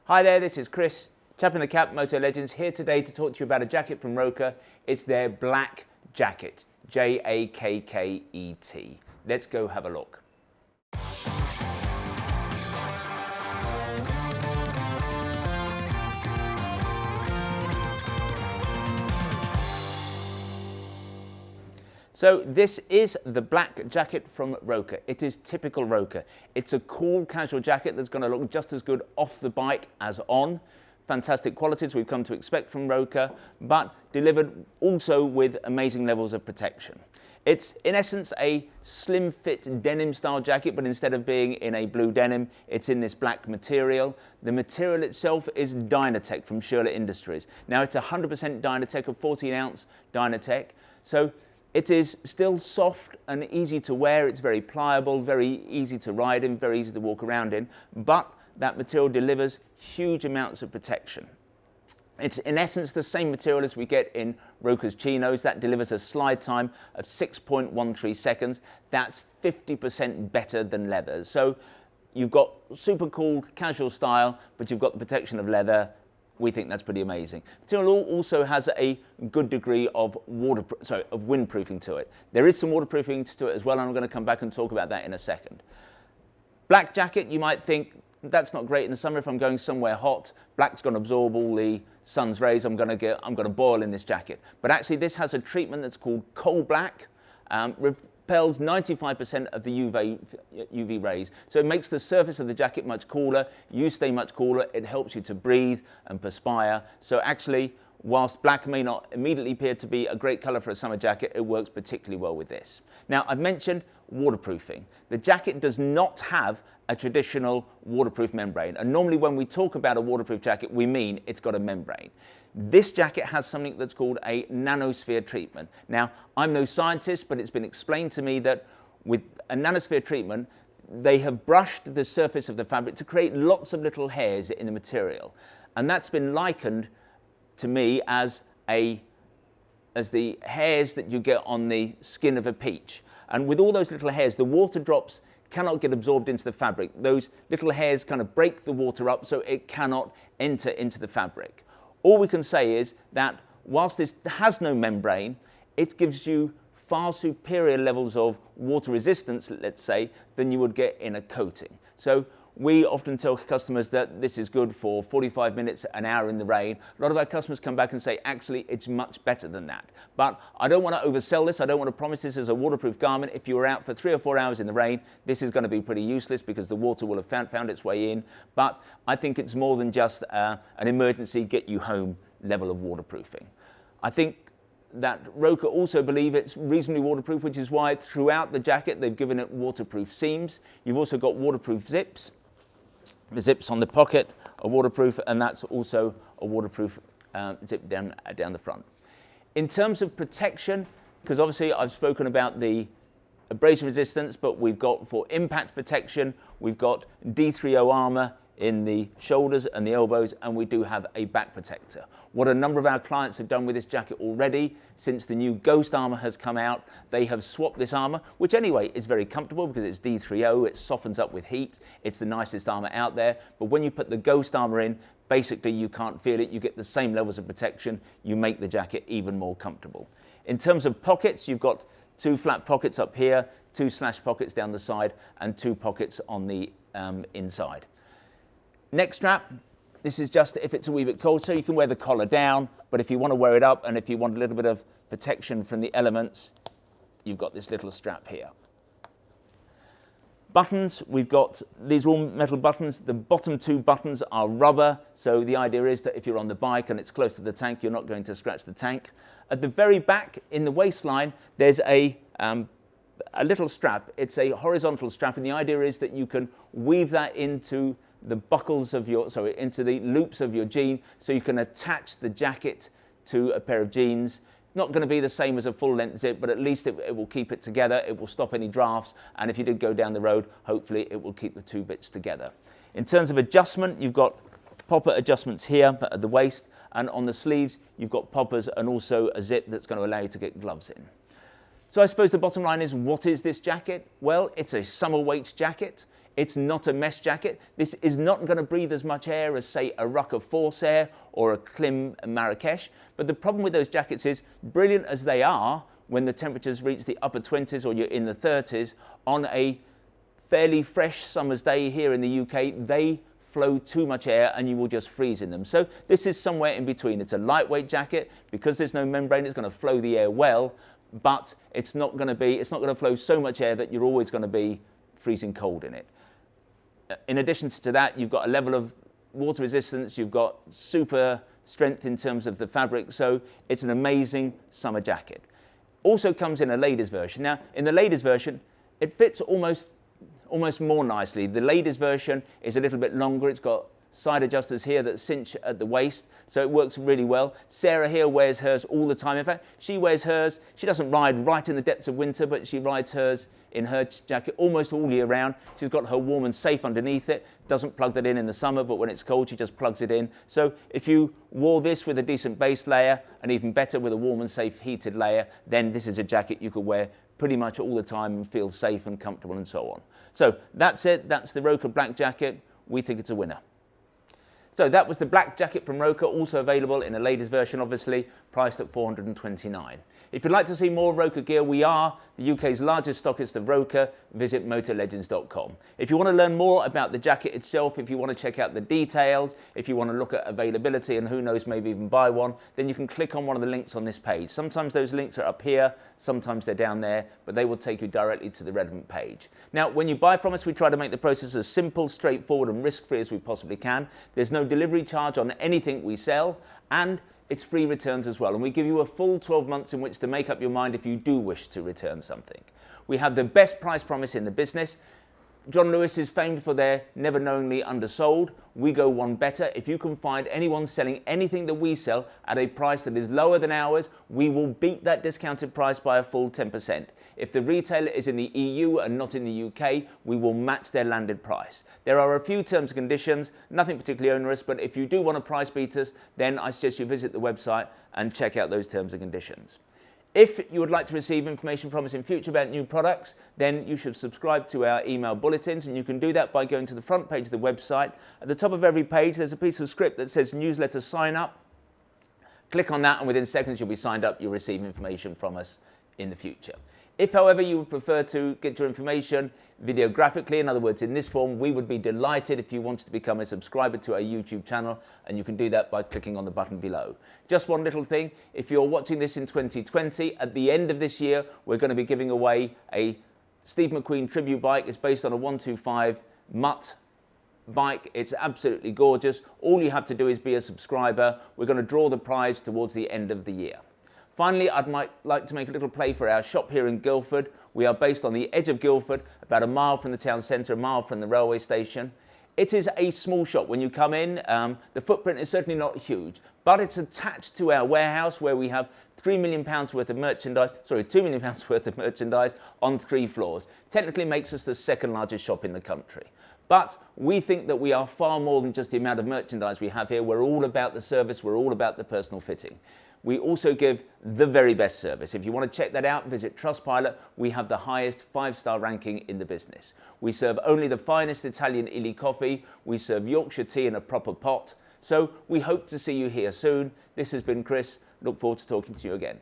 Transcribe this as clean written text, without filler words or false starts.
Hi there, this is Chris, chap in the cap, Motolegends, here today to talk to you about a jacket from Rokker. It's their Black Jacket, J-A-K-K-E-T. Let's go have a look. So this is the Black Jacket from Rokker. It is typical Rokker. It's a cool casual jacket that's going to look just as good off the bike as on. Fantastic qualities we've come to expect from Rokker, but delivered also with amazing levels of protection. It's in essence a slim fit denim style jacket, but instead of being in a blue denim, it's in this black material. The material itself is Dynatec from Schoeller Industries. Now it's 100% Dynatec, a 14-ounce Dynatec. So it is still soft and easy to wear. It's very pliable, very easy to ride in, very easy to walk around in, but that material delivers huge amounts of protection. It's in essence the same material as we get in Rokker's chinos. That delivers a slide time of 6.13 seconds. That's 50% better than leather. So you've got super cool casual style, but you've got the protection of leather. We think that's pretty amazing. Material also has a good degree of windproofing to it. There is some waterproofing to it as well, and I'm going to come back and talk about that in a second. Black jacket, you might think that's not great in the summer if I'm going somewhere hot. Black's going to absorb all the sun's rays. I'm going to boil in this jacket. But actually, this has a treatment that's called Coldblack. Repels 95% of the UV rays. So it makes the surface of the jacket much cooler. You stay much cooler. It helps you to breathe and perspire. So actually, whilst black may not immediately appear to be a great color for a summer jacket, it works particularly well with this. Now, I've mentioned waterproofing. The jacket does not have a traditional waterproof membrane. And normally when we talk about a waterproof jacket, we mean it's got a membrane. This jacket has something that's called a Nanosphere treatment. Now, I'm no scientist, but it's been explained to me that with a Nanosphere treatment, they have brushed the surface of the fabric to create lots of little hairs in the material. And that's been likened to me as the hairs that you get on the skin of a peach. And with all those little hairs, the water drops cannot get absorbed into the fabric. Those little hairs kind of break the water up so it cannot enter into the fabric. All we can say is that whilst this has no membrane, it gives you far superior levels of water resistance, let's say, than you would get in a coating. So we often tell customers that this is good for 45 minutes, an hour in the rain. A lot of our customers come back and say, actually, it's much better than that. But I don't want to oversell this. I don't want to promise this as a waterproof garment. If you were out for 3 or 4 hours in the rain, this is going to be pretty useless because the water will have found its way in. But I think it's more than just an emergency get you home level of waterproofing. I think that Rokker also believe it's reasonably waterproof, which is why throughout the jacket they've given it waterproof seams. You've also got waterproof zips. The zips on the pocket are waterproof, and that's also a waterproof zip down the front. In terms of protection, because obviously I've spoken about the abrasion resistance, but we've got for impact protection, we've got D3O armor in the shoulders and the elbows, and we do have a back protector. What a number of our clients have done with this jacket already, since the new Ghost armor has come out, they have swapped this armor, which anyway is very comfortable because it's D3O, it softens up with heat, it's the nicest armor out there, but when you put the Ghost armor in, basically you can't feel it, you get the same levels of protection, you make the jacket even more comfortable. In terms of pockets, you've got 2 flat pockets up here, 2 slash pockets down the side, and 2 pockets on the inside. Neck strap, this is just if it's a wee bit cold, so you can wear the collar down, but if you want to wear it up and if you want a little bit of protection from the elements, you've got this little strap here. Buttons, we've got these all metal buttons. The bottom 2 buttons are rubber, so the idea is that if you're on the bike and it's close to the tank, you're not going to scratch the tank. At the very back, in the waistline, there's a little strap. It's a horizontal strap, and the idea is that you can weave that into the buckles of into the loops of your jean, so you can attach the jacket to a pair of jeans. Not going to be the same as a full-length zip, but at least it will keep it together. It will stop any drafts, and if you did go down the road, hopefully it will keep the 2 bits together. In terms of adjustment, you've got popper adjustments here at the waist, and on the sleeves, you've got poppers and also a zip that's going to allow you to get gloves in. So I suppose the bottom line is, what is this jacket? Well, it's a summer weight jacket. It's not a mesh jacket. This is not going to breathe as much air as, say, a Rukka Forsair or a Klim Marrakesh. But the problem with those jackets is, brilliant as they are, when the temperatures reach the upper 20s or you're in the 30s, on a fairly fresh summer's day here in the UK, they flow too much air and you will just freeze in them. So this is somewhere in between. It's a lightweight jacket. Because there's no membrane, it's going to flow the air well, but it's not going to flow so much air that you're always going to be freezing cold in it. In addition to that, you've got a level of water resistance, you've got super strength in terms of the fabric, so it's an amazing summer jacket. Also comes in a ladies version. Now, in the ladies version, it fits almost more nicely. The ladies version is a little bit longer. It's got side adjusters here that cinch at the waist, so it works really well. Sarah here wears hers all the time. In fact, she wears hers. She doesn't ride right in the depths of winter, but she rides hers in her jacket almost all year round. She's got her warm and safe underneath it. Doesn't plug that in the summer, but when it's cold, she just plugs it in. So if you wore this with a decent base layer, and even better with a warm and safe heated layer, then this is a jacket you could wear pretty much all the time and feel safe and comfortable and so on. So that's it. That's the Rokker Black Jacket. We think it's a winner. So that was the black jacket from Rokker, also available in a ladies version, obviously, priced at $429. If you'd like to see more Rokker gear, we are the UK's largest stockist of Rokker. Visit Motolegends.com. If you want to learn more about the jacket itself, if you want to check out the details, if you want to look at availability and who knows, maybe even buy one, then you can click on one of the links on this page. Sometimes those links are up here, sometimes they're down there, but they will take you directly to the relevant page. Now, when you buy from us, we try to make the process as simple, straightforward and risk-free as we possibly can. There's no delivery charge on anything we sell, and it's free returns as well, and we give you a full 12 months in which to make up your mind if you do wish to return something. We have the best price promise in the business. John Lewis is famed for their never knowingly undersold. We go one better. If you can find anyone selling anything that we sell at a price that is lower than ours, we will beat that discounted price by a full 10%. If the retailer is in the EU and not in the UK, we will match their landed price. There are a few terms and conditions, nothing particularly onerous, but if you do want to price beat us, then I suggest you visit the website and check out those terms and conditions. If you would like to receive information from us in future about new products, then you should subscribe to our email bulletins, and you can do that by going to the front page of the website. At the top of every page, there's a piece of script that says newsletter sign up. Click on that, and within seconds you'll be signed up. You'll receive information from us in the future. If, however, you would prefer to get your information videographically, in other words, in this form, we would be delighted if you wanted to become a subscriber to our YouTube channel, and you can do that by clicking on the button below. Just one little thing, if you're watching this in 2020, at the end of this year, we're going to be giving away a Steve McQueen tribute bike. It's based on a 125 Mutt bike. It's absolutely gorgeous. All you have to do is be a subscriber. We're going to draw the prize towards the end of the year. Finally, I'd like to make a little play for our shop here in Guildford. We are based on the edge of Guildford, about a mile from the town centre, a mile from the railway station. It is a small shop. When you come in, the footprint is certainly not huge, but it's attached to our warehouse where we have £3 million worth of merchandise, £2 million worth of merchandise on 3 floors. Technically makes us the second largest shop in the country. But we think that we are far more than just the amount of merchandise we have here. We're all about the service. We're all about the personal fitting. We also give the very best service. If you want to check that out, visit Trustpilot. We have the highest 5-star ranking in the business. We serve only the finest Italian illy coffee. We serve Yorkshire tea in a proper pot. So we hope to see you here soon. This has been Chris. Look forward to talking to you again.